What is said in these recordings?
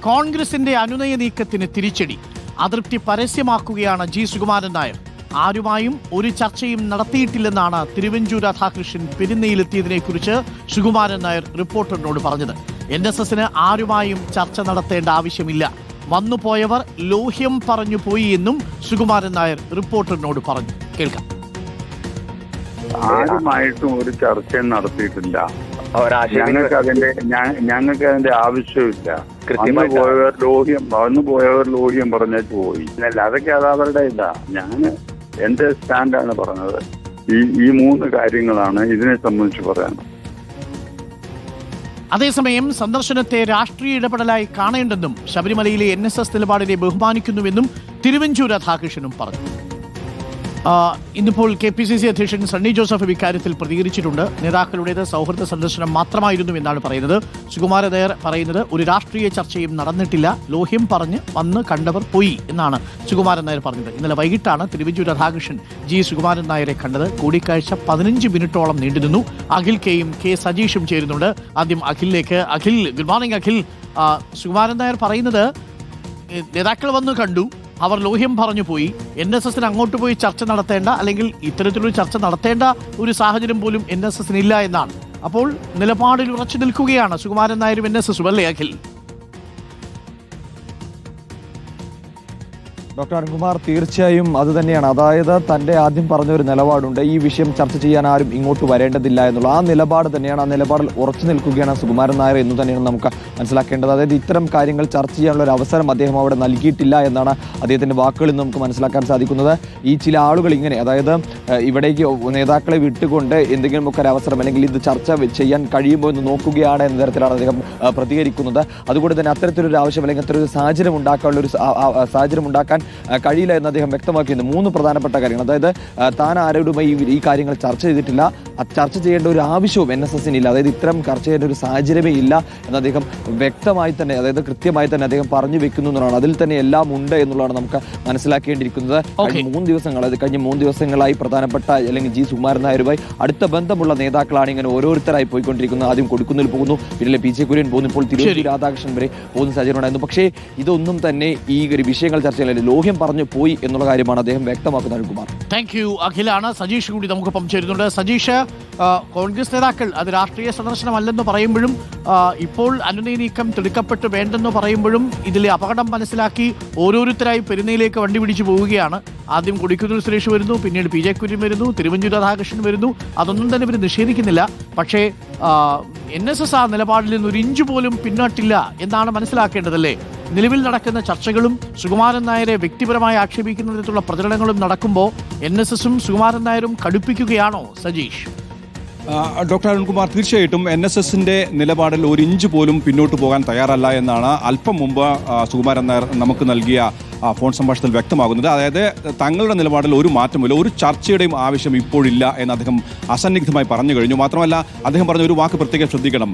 കോൺഗ്രസിന്റെ അനുനയ നീക്കത്തിന് തിരിച്ചടി. അതൃപ്തി പരസ്യമാക്കുകയാണ് ജി സുകുമാരൻ നായർ. ആരുമായും ഒരു ചർച്ചയും നടത്തിയിട്ടില്ലെന്നാണ് തിരുവഞ്ചൂർ രാധാകൃഷ്ണൻ പെരുന്നയിലെത്തിയതിനെക്കുറിച്ച് സുകുമാരൻ നായർ റിപ്പോർട്ടറിനോട് പറഞ്ഞത്. NSSന് ആരുമായും ചർച്ച നടത്തേണ്ട ആവശ്യമില്ല, വന്നുപോയവർ ലോഹ്യം പറഞ്ഞു പോയി എന്നും സുകുമാരൻ നായർ റിപ്പോർട്ടറിനോട് പറഞ്ഞു. കേൾക്കാം. ആരുമായിട്ടും ഒരു ചർച്ചയും നടത്തിയിട്ടില്ല. ഞങ്ങൾക്ക് അതിന്റെ ആവശ്യമില്ല. വന്നു പോയവർ ലോഹ്യം പറഞ്ഞിട്ട് പോയി. അല്ല, അതൊക്കെ അത് അവരുടെ ഇതാ. ഞാൻ എന്റെ സ്റ്റാൻഡാണ് പറഞ്ഞത്. ഈ മൂന്ന് കാര്യങ്ങളാണ് ഇതിനെ സംബന്ധിച്ച് പറയാനുള്ളത്. അതേസമയം സന്ദർശനത്തെ രാഷ്ട്രീയ ഇടപെടലായി കാണേണ്ടെന്നും ശബരിമലയിലെ NSS നിലപാടിനെ ബഹുമാനിക്കുന്നുവെന്നും തിരുവഞ്ചൂർ രാധാകൃഷ്ണനും പറഞ്ഞു. ഇന്നിപ്പോൾ KPCC അധ്യക്ഷൻ സണ്ണി ജോസഫ് ഇക്കാര്യത്തിൽ പ്രതികരിച്ചിട്ടുണ്ട്. നേതാക്കളുടേത് സൗഹൃദ സന്ദർശനം മാത്രമായിരുന്നു എന്നാണ് പറയുന്നത്. സുകുമാരൻ നായർ പറയുന്നത് ഒരു രാഷ്ട്രീയ ചർച്ചയും നടന്നിട്ടില്ല, ലോഹ്യം പറഞ്ഞ് വന്ന് കണ്ടവർ പോയി എന്നാണ് സുകുമാരൻ നായർ പറഞ്ഞത്. ഇന്നലെ വൈകിട്ടാണ് തിരുവഞ്ചൂർ രാധാകൃഷ്ണൻ ജി സുകുമാരൻ നായരെ കണ്ടത്. കൂടിക്കാഴ്ച 15 മിനിറ്റോളം നീണ്ടുനിന്നു. അഖിൽ കെയും K സജീഷും ചേരുന്നുണ്ട്. ആദ്യം അഖിലിലേക്ക്. Akhil, good morning Akhil. സുകുമാരൻ നായർ പറയുന്നത് നേതാക്കൾ വന്നു കണ്ടു, അവർ ലോഹ്യം പറഞ്ഞു പോയി. NSSന് അങ്ങോട്ട് പോയി ചർച്ച നടത്തേണ്ട, അല്ലെങ്കിൽ ഇത്തരത്തിലൊരു ചർച്ച നടത്തേണ്ട ഒരു സാഹചര്യം പോലും NSSന് ഇല്ല എന്നാണ്. അപ്പോൾ നിലപാടിൽ ഉറച്ചു നിൽക്കുകയാണ് സുകുമാരൻ നായരും NSSും, അല്ലേ അഖിൽ? ഡോക്ടർ അരുൺകുമാർ, തീർച്ചയായും അത് തന്നെയാണ്. അതായത് തൻ്റെ ആദ്യം പറഞ്ഞൊരു നിലപാടുണ്ട്, ഈ വിഷയം ചർച്ച ചെയ്യാൻ ആരും ഇങ്ങോട്ട് വരേണ്ടതില്ല എന്നുള്ള ആ നിലപാട് തന്നെയാണ്. ആ നിലപാടിൽ ഉറച്ചു നിൽക്കുകയാണ് സുകുമാരൻ നായർ എന്ന് തന്നെയാണ് നമുക്ക് മനസ്സിലാക്കേണ്ടത്. അതായത് ഇത്തരം കാര്യങ്ങൾ ചർച്ച ചെയ്യാനുള്ള ഒരു അവസരം അദ്ദേഹം അവിടെ നൽകിയിട്ടില്ല എന്നാണ് അദ്ദേഹത്തിൻ്റെ വാക്കുകളിൽ നിന്ന് നമുക്ക് മനസ്സിലാക്കാൻ സാധിക്കുന്നത്. ഈ ചില ആളുകൾ ഇങ്ങനെ, അതായത് ഇവിടേക്ക് നേതാക്കളെ വിട്ടുകൊണ്ട് എന്തെങ്കിലുമൊക്കെ ഒരു അവസരം അല്ലെങ്കിൽ ഇത് ചർച്ച ചെയ്യാൻ കഴിയുമോ എന്ന് നോക്കുകയാണ് എന്ന തരത്തിലാണ് അദ്ദേഹം പ്രതികരിക്കുന്നത്. അതുകൊണ്ട് തന്നെ അത്തരത്തിലൊരു ആവശ്യം അല്ലെങ്കിൽ അത്തരൊരു സാഹചര്യം ഉണ്ടാക്കാനുള്ള ഒരു സാഹചര്യം ഉണ്ടാക്കാൻ കഴിയില്ല എന്ന് അദ്ദേഹം വ്യക്തമാക്കിയിരുന്നു. 3 പ്രധാനപ്പെട്ട കാര്യങ്ങൾ. അതായത് താൻ ആരോടുമായി ഈ കാര്യങ്ങൾ ചർച്ച ചെയ്തിട്ടില്ല, ചർച്ച ചെയ്യേണ്ട ഒരു ആവശ്യവും NSSന് ഇല്ല. അതായത് ഇത്തരം ചർച്ച ചെയ്യേണ്ട ഒരു സാഹചര്യമേ ഇല്ല എന്ന് അദ്ദേഹം വ്യക്തമായി തന്നെ, അതായത് കൃത്യമായി തന്നെ അദ്ദേഹം പറഞ്ഞു വെക്കുന്നു എന്നുള്ളതാണ്. അതിൽ തന്നെ എല്ലാം ഉണ്ട് എന്നുള്ളതാണ് നമുക്ക് മനസ്സിലാക്കേണ്ടിയിരിക്കുന്നത്. കഴിഞ്ഞ 3 ദിവസങ്ങളായി പ്രധാനപ്പെട്ട അല്ലെങ്കിൽ ജി സുകുമാരൻ നായരുമായി അടുത്ത ബന്ധമുള്ള നേതാക്കളാണ് ഇങ്ങനെ ഓരോരുത്തരായി പോയിക്കൊണ്ടിരിക്കുന്നത്. ആദ്യം കൊടുക്കുന്നിൽ പോകുന്നു, പിന്നിലെ PJ കുര്യൻ പോകുന്നു, ഇപ്പോൾ തിരുവഞ്ചൂർ രാധാകൃഷ്ണൻ വരെ പോകുന്ന സാഹചര്യം ഉണ്ടായിരുന്നു. പക്ഷേ ഇതൊന്നും തന്നെ ഈ ഒരു വിഷയങ്ങൾ ചർച്ച ചെയ്യാൻ ലോഹ്യം പറഞ്ഞു പോയി എന്നുള്ള കാര്യമാണ് അദ്ദേഹം വ്യക്തമാക്കുന്നത്. Arunkumar, thank you. അഖിലാണ്. സജീഷ് കൂടി നമുക്കൊപ്പം ചേരുന്നുണ്ട്. സജീഷ്, കോൺഗ്രസ് നേതാക്കൾ അത് രാഷ്ട്രീയ സന്ദർശനമല്ലെന്ന് പറയുമ്പോഴും ഇപ്പോൾ അനുനയ നീക്കം തിടുക്കപ്പെട്ട് വേണ്ടെന്ന് പറയുമ്പോഴും ഇതിലെ അപകടം മനസ്സിലാക്കി ഓരോരുത്തരായി പെരുന്നയിലേക്ക് വണ്ടി പിടിച്ചു പോവുകയാണ്. ആദ്യം കൊടിക്കുന്നിൽ സുരേഷ് വരുന്നു, പിന്നീട് PJ കുര്യൻ വരുന്നു, തിരുവഞ്ചൂർ രാധാകൃഷ്ണൻ വരുന്നു. അതൊന്നും തന്നെ ഇവർ നിഷേധിക്കുന്നില്ല. പക്ഷേ NSS ആ നിലപാടിൽ നിന്ന് ഒരു ഇഞ്ച് പോലും പിന്നോട്ടില്ല എന്നാണ് മനസ്സിലാക്കേണ്ടതല്ലേ? നിലവിൽ നടക്കുന്ന ചർച്ചകളും സുകുമാരൻ നായരെ വ്യക്തിപരമായി ആക്ഷേപിക്കുന്ന തരത്തിലുള്ള പ്രചരണങ്ങളും നടക്കുമ്പോൾ NSSും സുകുമാരൻ നായരും കടുപ്പിക്കുകയാണോ സജീഷ്? ഡോക്ടർ അരുൺകുമാർ, തീർച്ചയായിട്ടും NSSന്റെ നിലപാടിൽ ഒരു ഇഞ്ച് പോലും പിന്നോട്ട് പോകാൻ തയ്യാറല്ല എന്നാണ് അല്പം മുമ്പ് സുകുമാരൻ നായർ നമുക്ക് നൽകിയ ഫോൺ സംഭാഷണത്തിൽ വ്യക്തമാകുന്നത്. അതായത് തങ്ങളുടെ നിലപാടിൽ ഒരു മാറ്റമില്ല, ഒരു ചർച്ചയുടെയും ആവശ്യം ഇപ്പോഴില്ല എന്ന് അദ്ദേഹം അസന്നിഗ്ധമായി പറഞ്ഞു കഴിഞ്ഞു. മാത്രമല്ല അദ്ദേഹം പറഞ്ഞ ഒരു വാക്ക് പ്രത്യേകം ശ്രദ്ധിക്കണം,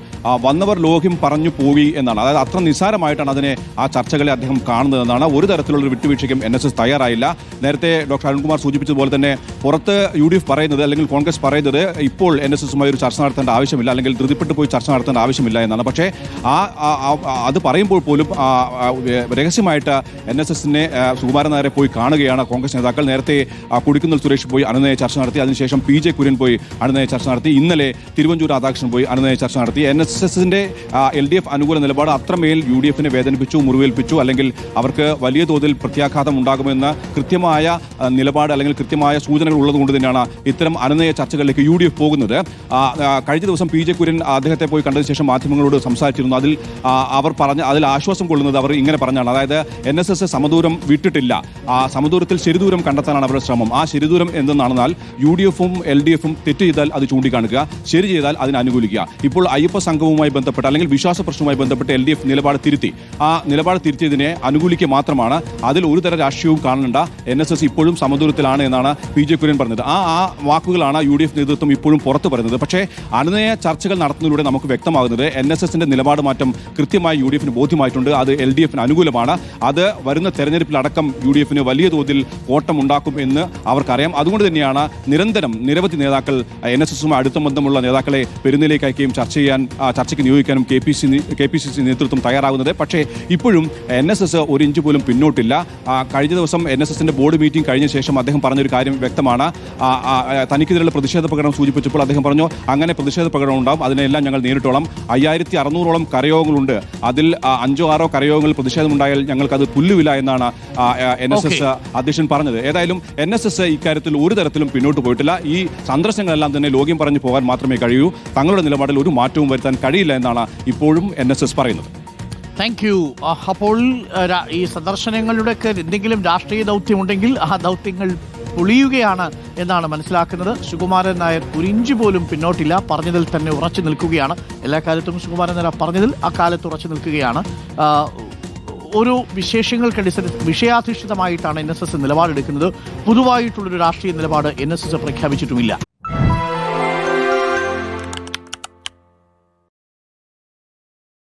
വന്നവർ ലോഹ്യം പറഞ്ഞു പോയി എന്നാണ്. അതായത് അത്ര നിസ്സാരമായിട്ടാണ് അതിനെ ആ ചർച്ചകളെ അദ്ദേഹം കാണുന്നതെന്നാണ്. ഒരു തരത്തിലുള്ള വിട്ടുവീഴ്ചയ്ക്കും NSS തയ്യാറായില്ല. നേരത്തെ ഡോക്ടർ അരുൺകുമാർ സൂചിപ്പിച്ചതുപോലെ തന്നെ പുറത്ത് UDF പറയുന്നത് അല്ലെങ്കിൽ കോൺഗ്രസ് പറയുന്നത് ഇപ്പോൾ NSSുമായി ഒരു ചർച്ച നടത്തേണ്ട ആവശ്യമില്ല, അല്ലെങ്കിൽ ധൃതിപ്പെട്ട് പോയി ചർച്ച നടത്തേണ്ട ആവശ്യമില്ല എന്നാണ്. പക്ഷേ അത് പറയുമ്പോൾ പോലും രഹസ്യമായിട്ട് NSSനെ സുകുമാരൻ നായരെ പോയി കാണുകയാണ് കോൺഗ്രസ് നേതാക്കൾ. നേരത്തെ കൊടിക്കുന്നിൽ സുരേഷ് പോയി അനുനയ ചർച്ച നടത്തി. അതിനുശേഷം PJ കുര്യൻ പോയി അനുനയ ചർച്ച നടത്തി. ഇന്നലെ തിരുവഞ്ചൂർ രാധാകൃഷ്ണൻ പോയി അനുനയ ചർച്ച നടത്തി. NSSന്റെ LDF അനുകൂല നിലപാട് അത്രമേൽ UDFനെ വേദനിപ്പിച്ചു, മുറിവേൽപ്പിച്ചു, അല്ലെങ്കിൽ അവർക്ക് വലിയ തോതിൽ പ്രത്യാഘാതം ഉണ്ടാകുമെന്ന് കൃത്യമായ നിലപാട് അല്ലെങ്കിൽ കൃത്യമായ സൂചനകൾ ഉള്ളതുകൊണ്ട് തന്നെയാണ് ഇത്തരം അനുനയ ചർച്ചകളിലേക്ക് UDF പോകുന്നത്. കഴിഞ്ഞ ദിവസം PJ കുര്യൻ അദ്ദേഹത്തെ പോയി കണ്ടതിന് ശേഷം മാധ്യമങ്ങളോട് സംസാരിച്ചിരുന്നു. അതിൽ ആശ്വാസം കൊള്ളുന്നത് അവർ ഇങ്ങനെ പറഞ്ഞാണ്. അതായത് NSS സമദൂരം വിട്ടിട്ടില്ല, ആ സമദൂരത്തിൽ ശരിദൂരം കണ്ടെത്താനാണ് അവരുടെ ശ്രമം. ആ ശരിദൂരം എന്തെന്നാണെന്നാൽ UDFും LDFും തെറ്റ് ചെയ്താൽ അത് ചൂണ്ടിക്കാണിക്കുക, ശരി ചെയ്താൽ അതിന് അനുകൂലിക്കുക. ഇപ്പോൾ അയ്യപ്പ സംഘവുമായി ബന്ധപ്പെട്ട് അല്ലെങ്കിൽ വിശ്വാസ പ്രശ്നവുമായി ബന്ധപ്പെട്ട് LDF നിലപാട് തിരുത്തി. ആ നിലപാട് തിരുത്തിയതിനെ അനുകൂലിക്കുക മാത്രമാണ്, അതിൽ ഒരു തരം രാഷ്ട്രീയവും കാണണ്ട. NSS ഇപ്പോഴും സമദൂരത്തിലാണ് എന്നാണ് PJ കുര്യൻ പറഞ്ഞത്. ആ വാക്കുകളാണ് UDF നേതൃത്വം ഇപ്പോഴും പുറത്തു പറയുന്നത്. പക്ഷേ അനുനയ ചർച്ചകൾ നടത്തുന്നതിലൂടെ നമുക്ക് വ്യക്തമാകുന്നത് NSSന്റെ നിലപാട് മാറ്റം കൃത്യമായി UDFന് ബോധ്യമായിട്ടുണ്ട്. അത് LDFന് അനുകൂലമാണ്. അത് വരുന്ന തെരഞ്ഞെടുപ്പ് തെരഞ്ഞെടുപ്പിലടക്കം UDF വലിയ തോതിൽ കോട്ടമുണ്ടാക്കും എന്ന് അവർക്കറിയാം. അതുകൊണ്ട് തന്നെയാണ് നിരന്തരം നിരവധി നേതാക്കൾ NSSുമായി അടുത്ത ബന്ധമുള്ള നേതാക്കളെ പെരുന്നിലേക്ക് അയക്കുകയും ചർച്ചയ്ക്ക് നിയോഗിക്കാനും KPCC നേതൃത്വം തയ്യാറാകുന്നത്. പക്ഷേ ഇപ്പോഴും NSS ഒരു ഇഞ്ച് പോലും പിന്നോട്ടില്ല. കഴിഞ്ഞ ദിവസം NSSന്റെ ബോർഡ് മീറ്റിംഗ് കഴിഞ്ഞ ശേഷം അദ്ദേഹം പറഞ്ഞൊരു കാര്യം വ്യക്തമാണ്. തനിക്കെതിരെയുള്ള പ്രതിഷേധ പ്രകടനം സൂചിപ്പിച്ചപ്പോൾ അദ്ദേഹം പറഞ്ഞു, അങ്ങനെ പ്രതിഷേധ പ്രകടനം ഉണ്ടാവും, അതിനെല്ലാം ഞങ്ങൾ നേരിട്ടോളാം. 5600ഓളം കരയോഗങ്ങളുണ്ട്, അതിൽ 5-6 കരയോഗങ്ങളിൽ പ്രതിഷേധമുണ്ടായാൽ ഞങ്ങൾക്കത് പുല്ലുവില്ല എന്നാണ് NSS അധ്യക്ഷൻ പറഞ്ഞത്. ഏതായാലും NSS ഇക്കാര്യത്തിൽ ഒരു തരത്തിലും പിന്നോട്ട് പോയിട്ടില്ല. ഈ സന്ദർശനങ്ങളെല്ലാം തന്നെ ലോക്യം പറഞ്ഞു പോകാൻ മാത്രമേ കഴിയൂ. തങ്ങളുടെ നിലപാടിൽ ഒരു മാറ്റവും വരുത്താൻ കഴിയില്ല എന്നാണ് ഇപ്പോഴും NSS പറയുന്നത്. Thank you. അപ്പോൾ ഈ സന്ദർശനങ്ങളുടെയൊക്കെ എന്തെങ്കിലും രാഷ്ട്രീയ ദൗത്യമുണ്ടെങ്കിൽ ആ ദൗത്യങ്ങൾ പൊളിയുകയാണ് എന്നാണ് മനസ്സിലാക്കുന്നത്. സുകുമാരൻ നായർ ഒരു ഇഞ്ച് പോലും പിന്നോട്ടില്ല, പറഞ്ഞതിൽ തന്നെ ഉറച്ചു നിൽക്കുകയാണ്. എല്ലാ കാലത്തും സുകുമാരൻ നായർ പറഞ്ഞതിൽ ആ കാലത്ത് ഉറച്ചു നിൽക്കുകയാണ്. ഓരോ വിശേഷങ്ങൾക്കനുസരിച്ച് വിഷയാധിഷ്ഠിതമായിട്ടാണ് NSS നിലപാടെടുക്കുന്നത്. പൊതുവായിട്ടുള്ളൊരു രാഷ്ട്രീയ നിലപാട് NSS പ്രഖ്യാപിച്ചിട്ടുമില്ല.